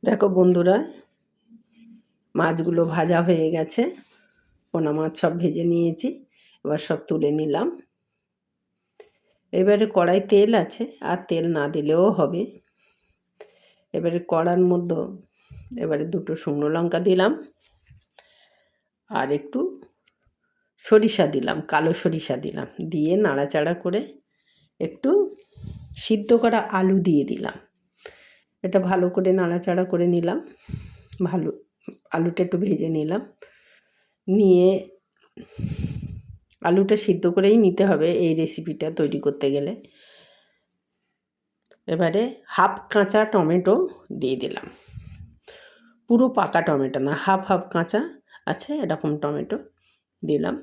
দেখো বন্ধুরা, মাছগুলো ভাজা হয়ে গেছে। পোনা মাছ সব ভেজে নিয়েছি, এবার সব তুলে নিলাম। এবারে কড়াই তেল আছে, আর তেল না দিলেও হবে। এবারে কড়ার মধ্যে এবারে দুটো শুকনো লঙ্কা দিলাম, আর একটু সরিষা দিলাম, কালো সরিষা দিলাম। দিয়ে নাড়াচাড়া করে একটু সিদ্ধ করা আলু দিয়ে দিলাম। এটা ভালো করে নাড়াচাড়া করে নিলাম। ভালো আলুটা একটু ভেজে নিলাম। নিয়ে আলুটা সিদ্ধ করেই নিতে হবে এই রেসিপিটা তৈরি করতে গেলে। এবারে হাফ কাঁচা টমেটো দিয়ে দিলাম। পুরো পাকা টমেটো না, হাফ হাফ কাঁচা আছে এরকম টমেটো দিলাম।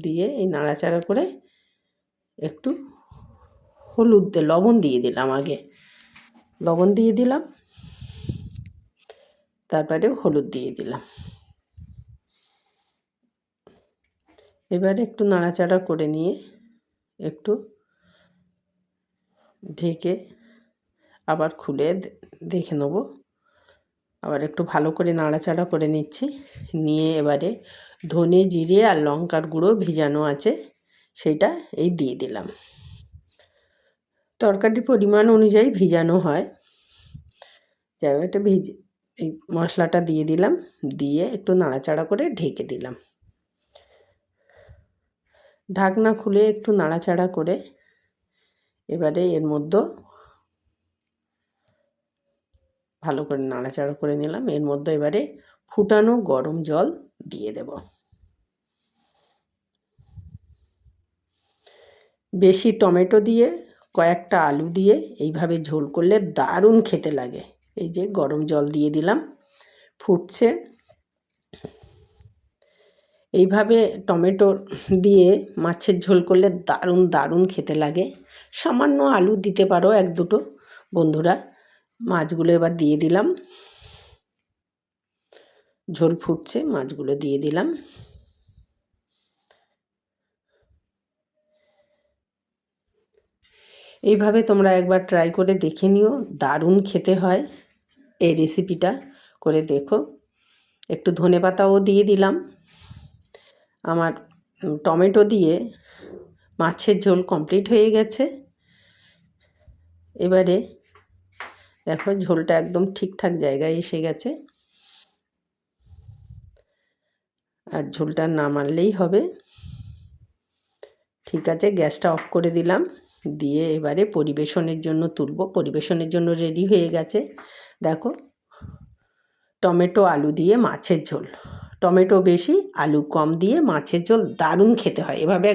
দিয়ে এই নাড়াচাড়া করে একটু লবণ দিয়ে দিলাম। আগে লবণ দিয়ে দিলাম, তারপরে হলুদ দিয়ে দিলাম। এবারে একটু নাড়াচাড়া করে নিয়ে একটু ঢেকে আবার খুলে দেখে নেব। আবার একটু ভালো করে নাড়াচাড়া করে নিচ্ছি। নিয়ে এবারে ধনে জিরে আর লঙ্কার গুঁড়ো ভিজানো আছে, সেইটা এই দিয়ে দিলাম। তরকারির পরিমাণ অনুযায়ী ভিজানো হয়। যাই হোক, এটা এই মশলাটা দিয়ে দিলাম। দিয়ে একটু নাড়াচাড়া করে ঢেকে দিলাম। ঢাকনা খুলে একটু নাড়াচাড়া করে এবারে এর মধ্যে ভালো করে নাড়াচাড়া করে নিলাম। এর মধ্যে এবারে ফুটানো গরম জল দিয়ে দেব। বেশি টমেটো দিয়ে কয়েকটা আলু দিয়ে এইভাবে ঝোল করলে দারুণ খেতে লাগে। এই যে গরম জল দিয়ে দিলাম, ফুটছে। এইভাবে টমেটো দিয়ে মাছের ঝোল করলে দারুণ দারুণ খেতে লাগে। সামান্য আলু দিতে পারো এক দুটো বন্ধুরা। মাছগুলো এবার দিয়ে দিলাম। ঝোল ফুটছে, মাছগুলো দিয়ে দিলাম। এইভাবে তোমরা একবার ট্রাই করে দেখে নিও, দারুণ খেতে হয়। এই রেসিপিটা করে দেখো। একটু ধনেপাতাও দিয়ে দিলাম। আমার টমেটো দিয়ে মাছের ঝোল কমপ্লিট হয়ে গেছে। এবারে দেখো ঝোলটা একদম ঠিকঠাক জায়গায় এসে গেছে। আর ঝোলটা নামালেই হবে। ঠিক আছে, গ্যাসটা অফ করে দিলাম। দিয়ে এবারে পরিবেশনের জন্য তুলব। পরিবেশনের জন্য রেডি হয়ে গেছে। দেখো, টমেটো আলু দিয়ে মাছের ঝোল। টমেটো বেশি আলু কম দিয়ে মাছের ঝোল দারুণ খেতে হয়। এভাবে